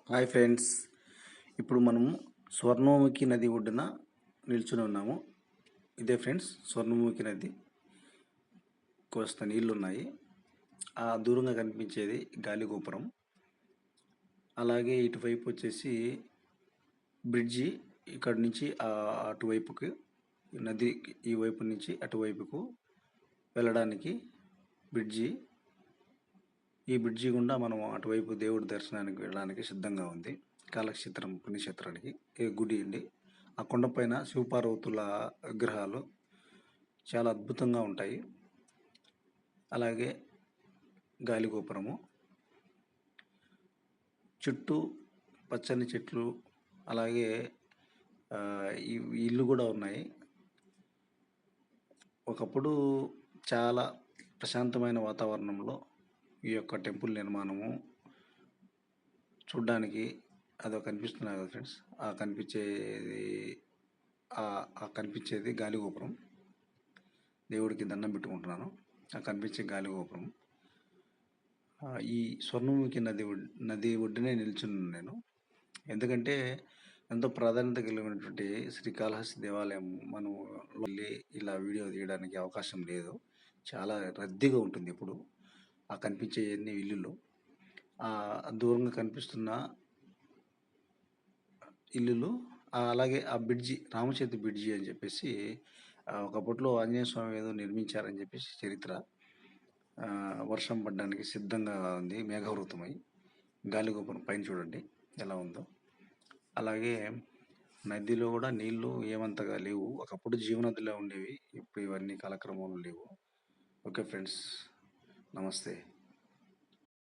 Hi friends. ఇప్పుడు మనము స్వర్ణముఖి నది ఒడ్డున నిల్చుని ఉన్నాము. ఇదే ఫ్రెండ్స్ స్వర్ణముఖి నది కోస్త నీళ్లు ఉన్నాయి. ఆ దూరంగా కనిపించేది గాలిగోపురం. అలాగే ఇటువైపు వచ్చేసి బ్రిడ్జి. ఇక్కడ నుంచి అటువైపుకి నది ఈ వైపు నుంచి అటువైపుకు వెళ్ళడానికి బ్రిడ్జి. ఈ బ్రిడ్జి గుండా మనం అటువైపు దేవుడి దర్శనానికి వెళ్ళడానికి సిద్ధంగా ఉంది. కాలక్షేత్రం పుణ్యక్షేత్రానికి గుడి అండి. ఆ కొండపైన శివపార్వతుల విగ్రహాలు చాలా అద్భుతంగా ఉంటాయి. అలాగే గాలిగోపురము చుట్టూ పచ్చని చెట్లు, అలాగే ఈ ఇల్లు కూడా ఉన్నాయి. ఒకప్పుడు చాలా ప్రశాంతమైన వాతావరణంలో ఈ యొక్క టెంపుల్ నిర్మాణము చూడ్డానికి అదో కనిపిస్తున్నారు కదా ఫ్రెండ్స్. కనిపించేది గాలిగోపురం. దేవుడికి దండం పెట్టుకుంటున్నాను. ఆ కనిపించే గాలిగోపురం. ఈ స్వర్ణముఖి నది ఒడ్డునే నిల్చున్నాను నేను. ఎందుకంటే ఎంతో ప్రాధాన్యత కలిగినటువంటి శ్రీకాళహస్తి దేవాలయం మనం వెళ్ళి ఇలా వీడియో తీయడానికి అవకాశం లేదు. చాలా రద్దీగా ఉంటుంది ఇప్పుడు. ఆ కనిపించే ఎన్ని ఇల్లులు, ఆ దూరంగా కనిపిస్తున్న ఇల్లులు, అలాగే ఆ బ్రిడ్జి రామసేతు బ్రిడ్జి అని చెప్పేసి ఒకప్పట్లో ఆంజనేయ స్వామి ఏదో నిర్మించారని చెప్పేసి చరిత్ర. వర్షం పడడానికి సిద్ధంగా ఉంది, మేఘావృతమై. గాలిగోపురం పైన చూడండి ఎలా ఉందో. అలాగే నదిలో కూడా నీళ్లు ఏమంతగా లేవు. ఒకప్పుడు జీవనదిలో ఉండేవి, ఇప్పుడు ఇవన్నీ కాలక్రమంలో లేవు. ఓకే ఫ్రెండ్స్, నమస్తే.